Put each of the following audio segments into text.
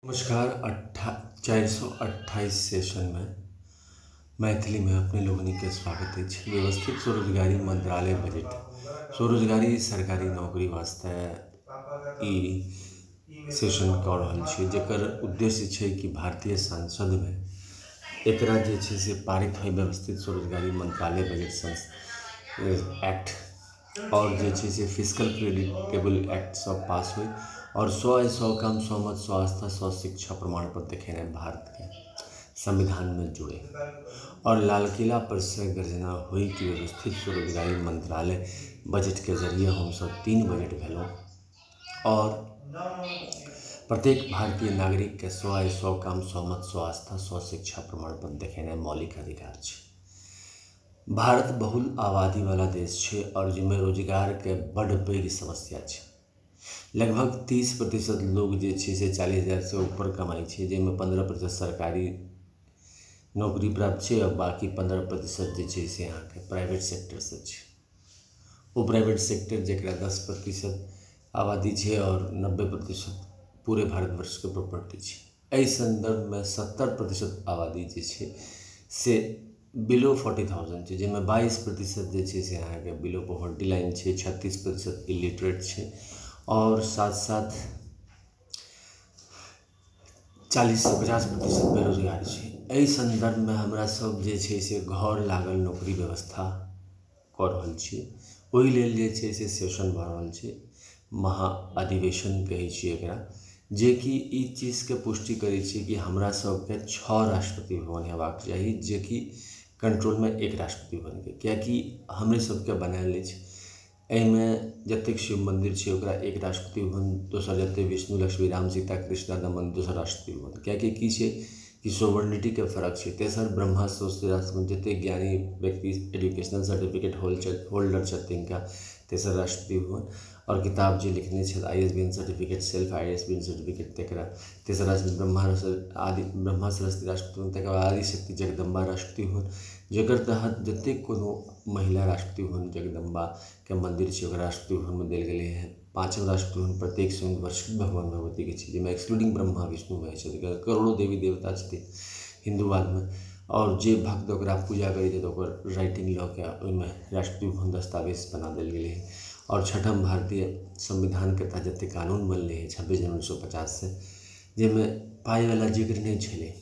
नमस्कार। 428 सेशन में मैथिली में अपने लोगन के स्वागत है। व्यवस्थित स्वरोजगारी मंत्रालय बजट स्वरोजगारी सरकारी नौकरी वास्ते ई सेशन कऽ रहल छै, जेकर उद्देश्य छै कि भारतीय संसद में एकरा जे छै से पारित होइ व्यवस्थित स्वरोजगारी मंत्रालय बजट एक्ट और जे छै से फिजिकल क्रेडिटेबल एक्ट सब पास हुई और 100 काम 100 मत 100 आस्था 100 शिक्षा प्रमाण पत्र देखेने भारत के संविधान में जुड़े और लाल किला पर से गर्जना हुई कि व्यवस्थित स्वरोजगारी मंत्रालय बजट के जरिए हम सब 3 बजट भेलों और प्रत्येक भारतीय नागरिक के 100 काम 100 मत 100 आस्था 100 शिक्षा प्रमाण पत्र देखेने मौलिक अधिकार है। भारत बहुल आबादी वाला देश है और जिसमें रोजगार के बड़ पैघ समस्या है। लगभग 30% लोग जे छै से 40,000 से ऊपर कमाई है, जिसमें 15% सरकारी नौकरी प्राप्त है और बाकी 15% जे छै से यहाँ के प्राइवेट सेक्टर से है। वो प्राइवेट सेक्टर जरा 10% आबादी है और 90% पूरे भारतवर्ष के प्रॉपर्टी है। इस संदर्भ में 70% आबादी जे छै से बिलो 40,000 है, जिसमें 22% जे छै से यहाँ के बिलो पॉवर्टी लाइन है, 36% इलिटरेट है और साथ साथ 40 से 50% बेरोजगार है। एहि संदर्भ में हमरा सब जे छै से घर लागल नौकरी व्यवस्था कर रहल छी। ओहि लेल जे छै से सेशन भऽ रहल छै, महाअधिवेशन कहै छी एकरा, जे कि ई चीज के पुष्टि करै छै कि हमरा सबके 6 राष्ट्रपति भवन हेबाक चाही, जे कि कंट्रोल में 1 राष्ट्रपति भवन के, कियाकि हमरे सबके बनायल अछि। एहिमें जतेक शिव मंदिर है ओकरा 1 राष्ट्रपति भवन, दोसर जते विष्णु लक्ष्मी राम सीता कृष्ण दमन दोसर राष्ट्रपति भवन, कियाकि की छै कि सोवर्निटी के फर्क है। तेसर ब्रह्मा सरस्वती राष्ट्रपति जते ज्ञानी व्यक्ति एजुकेशनल सर्टिफिकेट होल्डर छथि तिनका तेसर राष्ट्रपति भवन और किताब जे लिखने छथि ISBN certificate self ISBN certificate तेकरा तेसर राष्ट्रपति ब्रह्मा सरस्वती राष्ट्रपति भवन, तकर बाद आदिशक्ति जगदम्बा राष्ट्रपति भवन, जकर तहत जते कोनो महिला राष्ट्रपति भवन जगदम्बा के मंदिर है ओकरा राष्ट्रपति भवन में देल गेले है। 5वां राष्ट्रपति भवन प्रत्येक स्वयं वर्षित भगवान भगवती के छै, जिसमें एक्सक्लूडिंग ब्रह्मा विष्णु महेश करोड़ों देवी देवता छथिन हिंदूवाद में, और जे भक्त ओकरा पूजा करै छै ओकर राइटिंग लऽ के ओहिमे राष्ट्रपति भवन दस्तावेज बना देल गेले है। और 6ठम भारतीय संविधान के तहत जते कानून बनले है 26 जनवरी 1950 से, जिसमें पाई वाला जिक्र नहीं छे,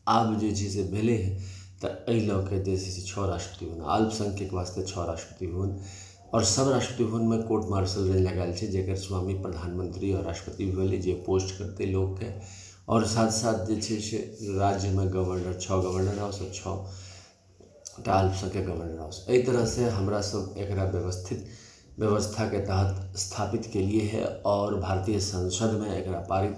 आब जे छै से भेले है, तो एहि लऽ के जे छै से 6 राष्ट्रपति भवन, अल्पसंख्यक वास्ते 6 राष्ट्रपति भवन और सब राष्ट्रपति भवन में कोर्ट मार्शल रेंज लगाल है, जेकर स्वामी प्रधानमंत्री और राष्ट्रपति भी भेले, जे पोस्ट करते लोग के, और साथ साथ जे छै से राज्य में गवर्नर 6 गवर्नर हाउस और 6 अल्पसंख्यक गवर्नर हाउस। एहि तरह से हमरा सब एकरा व्यवस्थित व्यवस्था के तहत स्थापित के लिए है और भारतीय संसद में एकरा पारित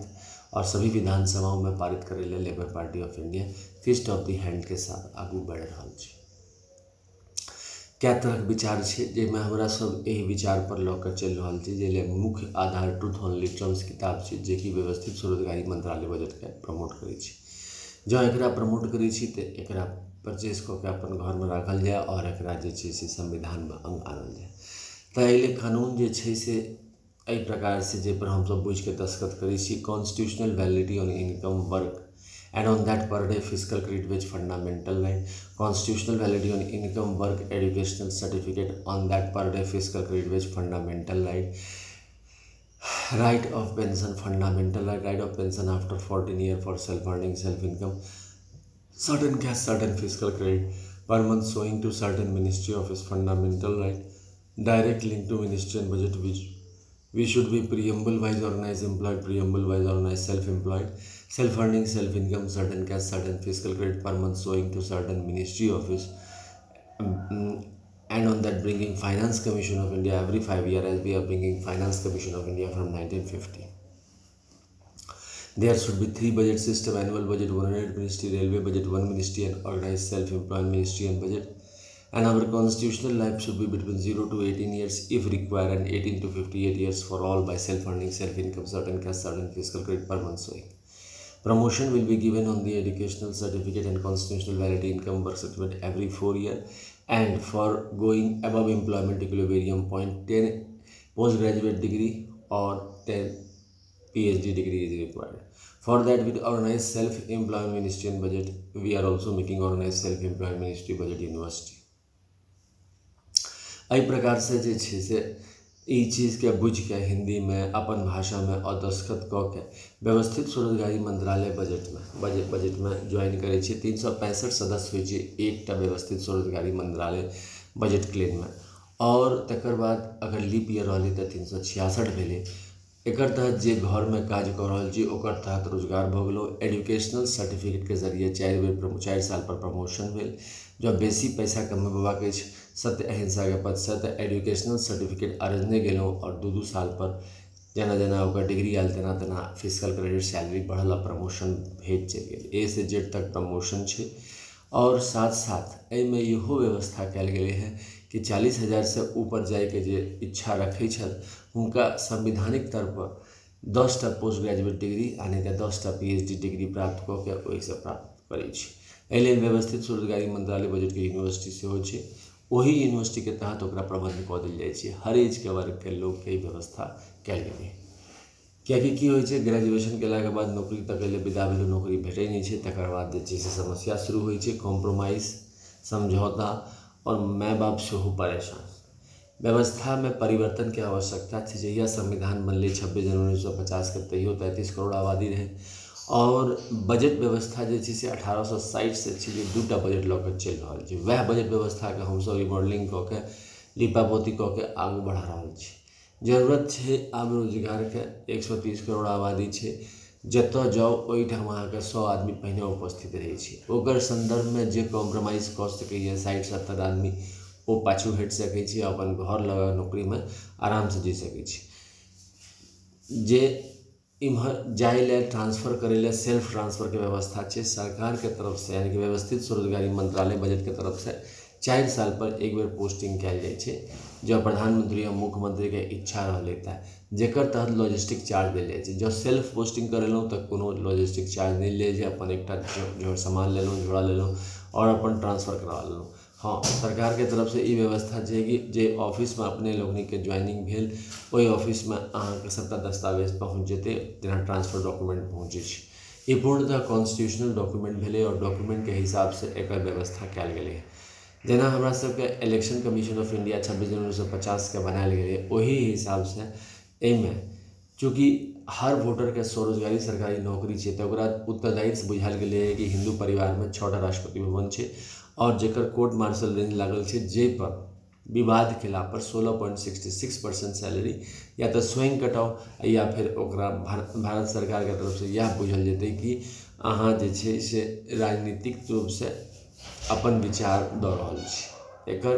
और सभी विधानसभाओं में पारित करे ले Labour Party of India fist of the hand के साथ आगू बढ़ रहा है। क्या तरह विचार है जिसमें हमरा सब यही विचार पर लऽ चल रहा है, जे मुख्य आधार ट्रूथ ओनली टर्म्स किताब है, जे कि व्यवस्थित स्वरोजगारी मंत्रालय बजट के प्रमोट करे छै। जो एकरा प्रमोट करे छी तो एकरा परचेज कऽ के अपन घर में राखल जाए और एकरा जे छै से संविधान में अंग आनल जाए। तो एहि कानून जे छै से एहि प्रकार से जे पर हम सब बुझ के दस्तखत करै छी, constitutional validity on income work and on that per day fiscal credit wage fundamental right, constitutional validity on income work educational certificate on that per day fiscal credit wage fundamental right, right of pension fundamental right, right of pension after 14 years for self earning self income, certain cash certain fiscal credit per month showing to certain ministry office fundamental right, direct link to ministry and budget, which we should be preamble wise organized employed, preamble wise organized self employed, self earning self income, certain cash certain fiscal credit per month showing to certain ministry office, and on that bringing finance commission of India every 5 years, as we are bringing finance commission of India from 1950. There should be 3 budget system, annual budget 100 ministry, railway budget 1 ministry, and organized self employed ministry and budget. And our constitutional life should be between 0 to 18 years if required, and 18 to 58 years for all by self-earning, self-income, certain cash, certain fiscal credit per month showing. Promotion will be given on the educational certificate and constitutional validity income work certificate every 4 years, and for going above employment equilibrium point 10 postgraduate degree or 10 PhD degree is required. For that we organise self employment ministry in budget. We are also making organise self employment ministry budget university. एहि प्रकार से जे छै से ई चीज़ के बुझ के हिंदी में अपन भाषा में और दस्तखत कऽ के व्यवस्थित स्वरोजगारी मंत्रालय बजट में ज्वाइन करे छी। 365 सदस्य होइ छै एकटा व्यवस्थित स्वरोजगारी मंत्रालय बजट क्लेम में, और तकर बाद अगर लीप ईयर रहलै तऽ 366 भेलै। एकर तहत जे घर में काज कऽ रहल छी ओकर तहत रोजगार भऽ गेलौ। एजुकेशनल सर्टिफिकेट के जरिए 4 साल पर प्रमोशन भेल। जब बेसी पैसा कमेबाक अछि सत्य अहिंसा के पद से तऽ एजुकेशनल सर्टिफिकेट अर्जने गेलौ और 2 साल पर जेना जेना ओकर डिग्री आयल तेना तेना फिजिकल क्रेडिट सैलरी बढ़ल आ प्रमोशन भेट चलि गेल। ए से जेड तक प्रमोशन छै। और साथ साथ एहिमे इहो व्यवस्था कयल गेलै है कि 40,000 से ऊपर जाय के जे इच्छा रखै छल हुनका संवैधानिक तौर पर 10टा पोस्ट ग्रेजुएट डिग्री आ नहीं तऽ 10टा PhD डिग्री प्राप्त कऽ के ओहिसँ प्राप्त करै छै। एहि लेल व्यवस्थित स्वरोजगारी मंत्रालय बजट के यूनिवर्सिटी सेहो छै। वही यूनिवर्सिटी के तहत ओकरा प्रबंध कऽ देल जाइ छै। हर एज के वर्ग के लोग के व्यवस्था कयल गेलै। कियाकि की होइ छै, ग्रेजुएशन केलाके बाद नौकरी तक लेल विदा भेलहुँ, नौकरी भेटै नहीं छै। तकर बाद जे छै से समस्या शुरू होइ छै, कॉम्प्रोमाइज, समझौता, और माय बाप सेहो परेशान। व्यवस्था में परिवर्तन के आवश्यकता थी। जहिया संविधान बनले 26 जनवरी 1950 के तैयो 33 करोड़ आबादी रहे, और बजट व्यवस्था जे छै से 1860 से छै जे 2टा बजट लऽ कऽ चलि रहल छै। वएह बजट व्यवस्था के हमसब रिमॉडलिंग कऽ के लीपापोती कऽ के आगू बढ़ा रहल छी। जरूरत छै आब रोजगार के। 130 करोड़ आबादी छै, जतऽ जाओ ओहिठाम अहाँके 100 आदमी पहिने उपस्थित रहै छै। ओकर संदर्भ में जे कॉम्प्रोमाइज कऽ सकैए 60-70 आदमी ओ पाछू हटि सकै छै, अपन घर लगा नौकरी में आराम से जी सकै छै। जे इम्हर जाय ले ट्रांसफर करे ले सेल्फ ट्रांसफर के व्यवस्था छै सरकार के तरफ से, यानी कि व्यवस्थित स्वरोजगारी मंत्रालय बजट के तरफ से 4 साल पर एक बेर पोस्टिंग कयल जाइ छै। जब प्रधानमंत्री या मुख्यमंत्री के इच्छा रहलै तऽ जेकर तहत लॉजिस्टिक चार्ज देल जाइ छै। जब सेल्फ पोस्टिंग करेलहुँ तऽ कोनो लॉजिस्टिक चार्ज नहीं लेल जाइ, अपन एकटा सामान लेलहुँ, झोरा लेलहुँ और अपन ट्रांसफर करवा लेलहुँ। हाँ, सरकार के तरफ से ई व्यवस्था छै कि जे ऑफिस में अपने लोगनी के ज्वाइनिंग भेल ओहि ऑफिस में अहाँके सबटा दस्तावेज पहुँच जेतै, जेना ट्रांसफर डॉक्यूमेंट पहुँचै छै। ई पूर्णतः कॉन्स्टिट्यूशनल डॉक्यूमेंट भेलै और डॉक्यूमेंट के हिसाब से एकर व्यवस्था कयल गेलै। जेना हमरा सबके इलेक्शन कमीशन ऑफ इंडिया 26 जनवरी 1950 के बनायल गेलै, ओही हिसाब से एहिमे चूँकि हर वोटर के स्वरोजगारी सरकारी नौकरी छै तऽ ओकरा उत्तरदायित्व बुझायल गेलै कि हिंदू परिवार में 6टा राष्ट्रपति भवन छै और जेकर कोर्ट मार्शल रेंज लागल छै, जे पर विवाद केला पर 16.66% सैलरी या तो स्वयं कटाओ या फिर ओकरा भारत सरकार के तरफ से यह बुझल जेतै कि अहाँ जे छै से राजनीतिक रूप से अपन विचार दऽ रहल छी। एकर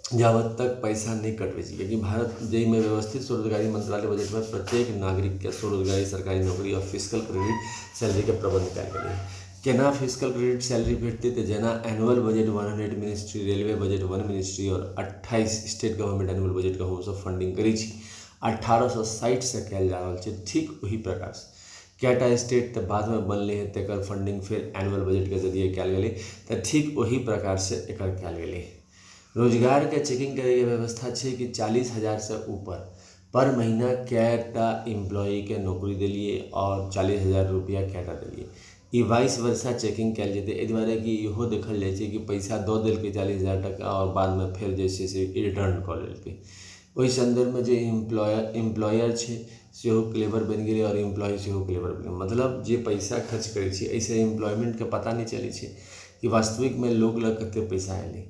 जावत तक पैसा नहीं कटबै छै, क्योंकि भारत जाहिमे व्यवस्थित स्वरोजगारी मंत्रालय बजट में प्रत्येक नागरिक के स्वरोजगारी सरकारी नौकरी और फिजिकल क्रेडिट सैलरी के प्रबंध कयल गेलै। केना फिजिकल क्रेडिट सैलरी भेटतै तऽ जेना annual budget 100 ministry, railway budget 1 ministry और 28 स्टेट गवर्नमेंट एनुअल बजट के हमसब फंडिंग करै छी। 1860 से कयल जा रहल छै। ठीक वही प्रकार से कैटा स्टेट तऽ बाद में बनलै है, तकर फंडिंग फिर एनुअल बजट के जरिए कयल गेलै, तऽ ठीक वही प्रकार से एकर कयल गेलै। रोजगार के चेकिंग करे के व्यवस्था छै कि 40,000 से ऊपर पर महीना कैटा एम्प्लॉय के नौकरी देलिए और 40,000 रुपया कैटा देलिए। ई 22 वर्षा चेकिंग कयल जेतै, एहि दुआरे कि इहो देखल जाइ छै कि पैसा दऽ देलकै 40,000 टका और बाद में फिर जे छै से रिटर्न कऽ लेलकै। ओहि संदर्भ में जे एम्प्लॉयर छै सेहो क्लेवर बनि गेलै और एम्प्लॉय सेहो क्लेवर बनि गेलै। मतलब जे पैसा खर्च करै छै एहिसँ एम्प्लॉयमेंट के पता नहीं चलै छै कि वास्तविक में लोग लग कते पैसा एलै।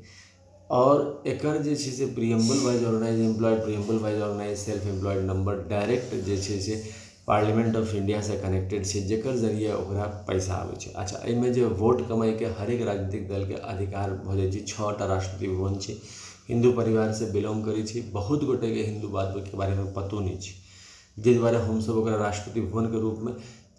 और एकर जे छै से preamble wise organise employ, preamble wise organise self employed number direct जे छै से पार्लियामेंट ऑफ इंडिया से कनेक्टेड छै, जेकर जरिए ओकरा पैसा आबै छै। अच्छा, एहिमे जे वोट कमाई के हरेक राजनीतिक दल के अधिकार भऽ जाइ छै। 6टा राष्ट्रपति भवन छै, हिंदू परिवार से बिलोंग करै छै। बहुत गोटे के हिंदू बात के बारे में पतो नहीं छै, जाहि दुआरे हमसब ओकरा राष्ट्रपति भवन के रूप में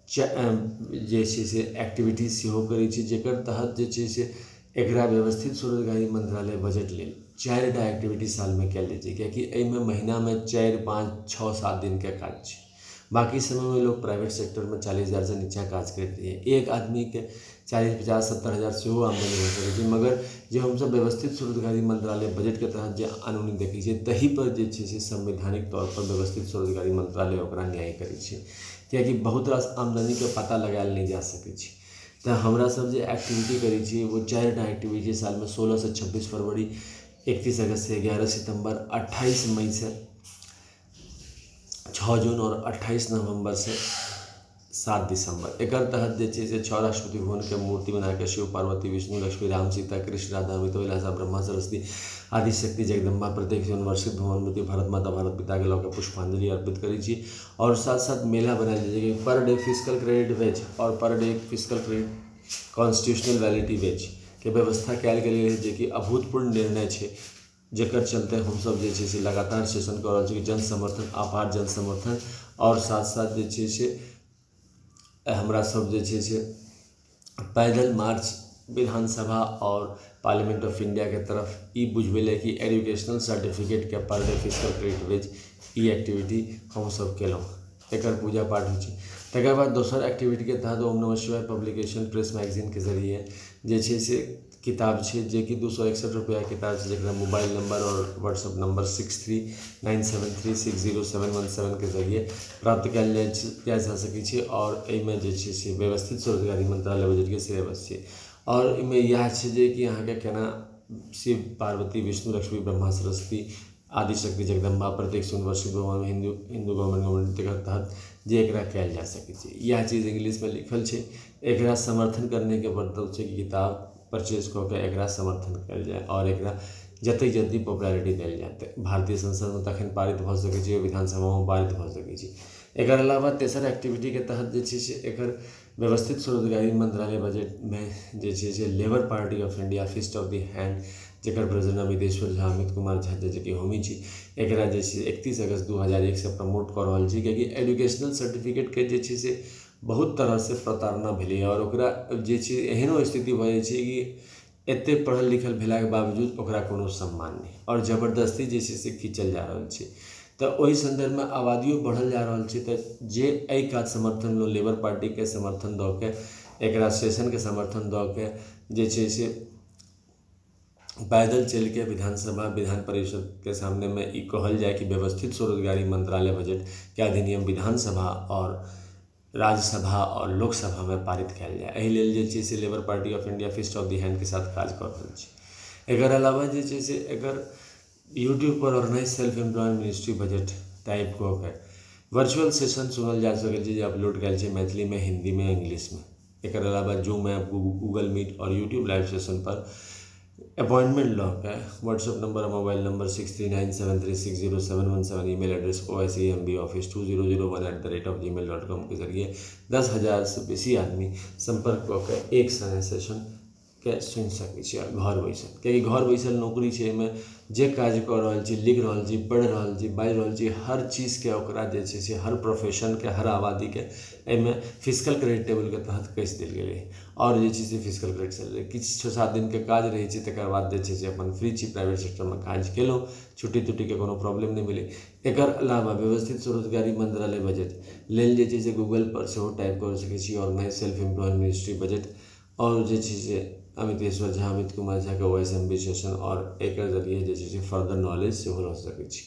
जे छै से एक्टिविटीज सेहो करै छी, जेकर तहत जे छै से एकरा व्यवस्थित स्वरोजगारी मंत्रालय बजट लेल 4टा एक्टिविटी साल में कयल जाइ छै, कियाकि एहिमे महीना में 4, 5, 6, 7 दिन के काज छै। बाकी समय में लोग प्राइवेट सेक्टर में 40,000 से नीचा काज करैत रहिए। एक आदमी के 40, 50, 70,000 सेहो आमदनी हो सकै छै। मगर जे हमसब व्यवस्थित स्वरोजगारी मंत्रालय बजट के तहत जे कानूनी देखै छियै तही पर जे छै से संवैधानिक तौर पर व्यवस्थित स्वरोजगारी मंत्रालय ओकरा न्याय करै छै। कियाकि बहुत रास आमदनी के पता लगायल नहीं जा सकै छै। तो हमरा सब जे एक्टिविटी करै छी वो 4टा एक्टिविटी साल में 16 से 26 फरवरी, 31 अगस्त से 11 सितंबर, 28 मई से 6 जून और 28 नवंबर से 7 दिसंबर। एक तहत जे छै से 6 राष्ट्रपति भवन के मूर्ति बना के शिव पार्वती विष्णु लक्ष्मी राम सीता कृष्ण राधा अमित विलासा ब्रह्मा सरस्वती आदि शक्ति जगदम्बा प्रत्येक वर्षित भवन मूर्ति भारत माता भारत पिता के लऽ पुष्पांजलि अर्पित करै छी। और साथ साथ मेला बनायल जाइ छै पर डे फिजिकल क्रेडिट बैच और पर day physical credit constitutional validity batch के व्यवस्था कयल गेल है, जे कि अभूतपूर्व निर्णय है, जेकर चलते हम सब जे छै से लगातार सेशन कर रहल छी। जन समर्थन, आपार जन समर्थन और साथ साथ जे छै से हमरा सब जे छै से पैदल मार्च विधानसभा और पार्लियामेंट ऑफ इंडिया के तरफ ई बुझबे कि एजुकेशनल सर्टिफिकेट के पर डे फिजिकल क्रेडिट बैच ई एक्टिविटी हम सब केलहुँ। एकर पूजा पाठ होइ छै। तकर बाद दोसर एक्टिविटी के तहत ओम नमः शिवाय पब्लिकेशन प्रेस मैगजीन के जरिए जे छै से किताब है, जे कि 261 रुपया किताब है, जरा मोबाइल नंबर और व्हाट्सएप नंबर 6397360717 के जरिए प्राप्त कयल जा सकै छै। और एहिमे जे छै से व्यवस्थित स्वरोजगारी मंत्रालय बजट के सिलेबस है। और एहिमे इएह छै जे कि अहाँके केना शिव पार्वती विष्णु लक्ष्मी ब्रह्मा सरस्वती आदि शक्ति जगदम्बा प्रत्येक यूनिवर्सिटी भवन हिंदू गवर्नमेंट के तहत जे एकरा कयल जा सकै छै। यह चीज़ इंग्लिश में लिखल है। एकरा समर्थन करने के मतलब है कि किताब परचेज कऽ के एकरा समर्थन कयल जाए और एकरा जते जल्दी पॉपुलैरिटी देल जाए। भारतीय संसद में तखन पारित भऽ सकै छै, विधानसभा में पारित भऽ सकै छै। एकर अलावा तेसर एक्टिविटी के तहत जे छै से एकर व्यवस्थित स्वरोजगारी मंत्रालय बजट में जे छै से Labour Party of India fist of the hand जेकर प्रेसिडेंट अमितेश्वर झा अमित कुमार झा जे कि होमी छी, एकरा जे छै 31 अगस्त 2001 से प्रमोट कर रहल छी। कियाकि एजुकेशनल सर्टिफिकेट के जे छै से बहुत तरह से प्रताड़ना भेलै और ओकरा जे छै एहनो स्थिति भऽ जाइ छै कि एते पढ़ल लिखल भेलाके बावजूद ओकरा कोनो सम्मान नहीं और जबरदस्ती जे छै से खींचल जा रहल छै। तो ओहि संदर्भ में आबादियों बढ़ल जा रहल छै। तो जे एहि काज समर्थन में लेबर पार्टी के समर्थन दऽ के एकरा सेशन के समर्थन दऽ के जे छै से पैदल चल के विधानसभा विधान परिषद के सामने में ई कहल जाए कि व्यवस्थित स्वरोजगारी मंत्रालय बजट के अधिनियम विधानसभा और राज्यसभा और लोकसभा में पारित कयल जाए। एहि लेल जे छै से Labour Party of India fist of the hand के साथ काज कर रहल छै। एकर अलावा जे छै से एकर यूट्यूब पर organise self employment ministry budget type कऽ के वर्चुअल सेशन सुनल जा सकै छै, जे अपलोड कयल छै मैथिली में, हिंदी में, इंग्लिश में। एकर अलावा जूम ऐप, गूगल मीट और यूट्यूब लाइव सेशन पर अपॉइंटमेंट लऽ के व्हाट्सएप नंबर और mobile number 6397360717 email address osembooffice2001@gmail.com के जरिए 10,000 से बेसी आदमी संपर्क कऽ के एक संगे सेशन के सुनि सकै छी घर बैसल। कियाकि घर बैसल नौकरी छै, एहिमे जे काज कऽ रहल छी, लिख रहल छी, पढ़ि रहल छी, बाजि रहल छी, हर चीज़ के ओकरा जे छै से हर प्रोफेशन के हर आबादी के एहिमे फिजिकल क्रेडिट टेबल के तहत कसि देल गेलै और जे छै से फिजिकल क्रेडिट चललै। किछु 6-7 दिन के काज रहै छै, तकर बाद जे छै से अपन फ्री छी प्राइवेट सेक्टर में काज केलहुँ, छुट्टी तुट्टी के कोनो प्रॉब्लम नहीं मिले। एकर अलावा व्यवस्थित स्वरोजगारी मंत्रालय बजट लेल जे छै से गूगल पर सेहो टाइप कर सकै छी organise self employment ministry budget और जे छै से अमितेश्वर झा अमित कुमार झा के OSMB सेशन और एकर जरिए जे छै से फर्दर नॉलेज सेहो लऽ सकै छी।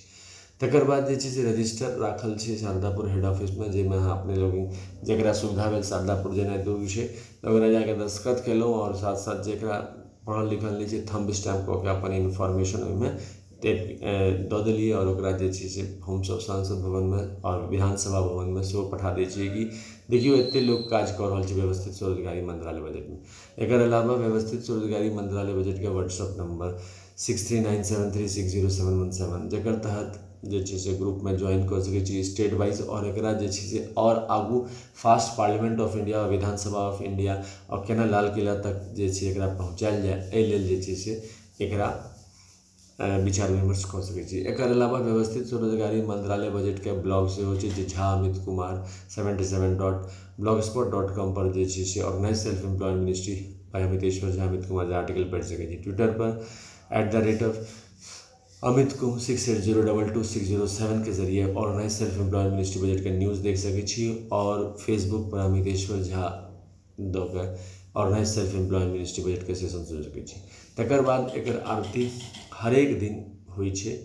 तकर बाद जे छै से रजिस्टर राखल छै शारदापुर हेड ऑफिस में, जेमे अहाँ अपने लोग जकरा सुविधा भेल शारदापुर जेनाइ दूर छै तऽ ओकरा जाके दस्तखत केलहुँ और साथ साथ जकरा पढ़ल लिखल नहीं छै थंब स्टैम्प कऽ के अपन इन्फॉर्मेशन ओहिमे दऽ देलिए और ओकरा जे छै से हमसब सांसद भवन में और विधानसभा भवन में सेहो पठा दै छियै कि देखियो एते लोग काज कर रहल छै व्यवस्थित स्वरोजगारी मंत्रालय बजट में। एकर अलावा व्यवस्थित स्वरोजगारी मंत्रालय बजट के व्हाट्सएप नंबर 6397360717 जकर तहत जे छै से ग्रुप में ज्वाइन कर सकै छी स्टेट वाइज और एकरा जे छै से और आगू फास्ट पार्लियामेंट ऑफ इंडिया और विधानसभा ऑफ इंडिया और केना लाल किला तक जे छै एकरा पहुँचायल जाए, एहि लेल जे छै से एकरा विचार विमर्श कऽ सकै छी। एकर अलावा व्यवस्थित स्वरोजगारी मंत्रालय बजट के ब्लॉग सेहो छै, जे झा अमित कुमार 77.blogspot.com पर जे छै से organise self employment ministry by Amiteshwar Jha Amit Kumar article पढ़ि सकै छी। ट्विटर पर @अमितकुम68022607 के जरिए organise self employment ministry budget के न्यूज़ देख सकै छी और फेसबुक पर अमितेश्वर झा दऽ के organise self employment ministry budget के सेशन सुनि सकै छी। तकर बाद एकर आरती हरेक दिन होइ छै,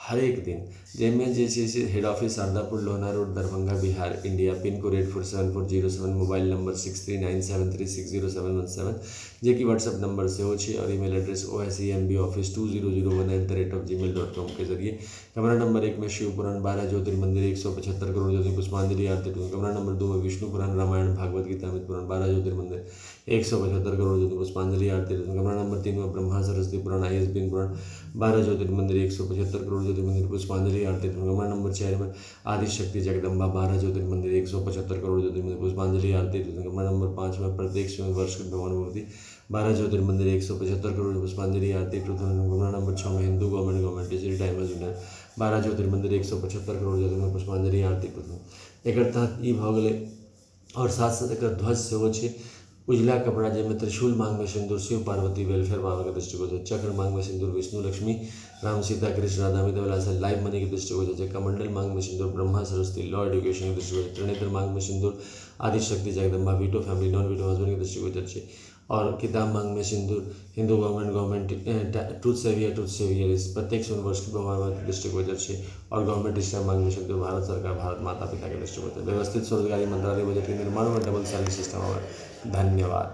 हर एक दिन जैमें जैसे head office Shardapur Lohna road Darbhanga Bihar India pin code 847407 mobile number 6397360717 जेकि व्हाट्सएप नंबर से हो और ईमेल एड्रेस osembooffice2001@gmail.com के जरिए कमरा नंबर 1 में शिव पुराण 12 ज्योतिर्मंदिर 175 करोड़ ज्योति पुष्पांजलि आरती कमरा नंबर 2 में विष्णु पुराण रामायण भागवत गीता अमित पुराण 12 ज्योतिर्मंदिर 175 करोड़ ज्योति पुष्पांजलि आरती कमरा नंबर 3 में ब्रह्मा सरस्वती पुराण ISBN पुराण 12 ज्योतिर्मंदिर 175 करोड़ ज्योतिर्मंदिर पुष्पांजलि आरती कमरा नंबर 4 में आदिशक्ति जगदम्बा 12 ज्योतिर्मंदिर 175 करोड़ ज्योतिर्मंदिर पुष्पांजलि आरती कमरा नंबर 5 में प्रत्येक स्वयं वर्ष भगवान भगवती 12 ज्योतिर्मंदिर 175 करोड़ पुष्पांजलि आरती कमरा नंबर 6 में Hindu government digital timers union 12 ज्योतिर्मंदिर 175 करोड़ ज्योतिर्मंदिर पुष्पांजलि आरती एक तहत ई भऽ गेलै और साथ साथ एक ध्वज सेहो छै उजला कपड़ा जैमें त्रिशूल मांग में सिंदूर शिव पार्वती वेलफेयर बाबा के दृष्टिगोचर चक्र मांग में सिंदूर विष्णु लक्ष्मी राम सीता कृष्ण राधा मितला से लाइव मनी के दृष्टिगोचर कमंडल मांग में सिंदूर ब्रह्मा सरस्वती लॉ एजुकेशन के दृष्टिगोचर त्रिनेत्र मांग में सिंदूर Adishakti Jagdamba veto family non veto husband के दृष्टिगोचर है और किताब मांग में सिंदूर हिंदू गवर्नमेंट ट्रूथ सेवियर प्रत्येक स्वर्ण वर्ष की भगवान के दृष्टिगोचर है और गवर्नमेंट स्टैम्प मांग में सिंदूर भारत सरकार भारत माता पिता के दृष्टिगोचर व्यवस्थित स्वरोजगारी मंत्रालय बजट के निर्माण में डबल सैलरी सिस्टम होगा। धन्यवाद।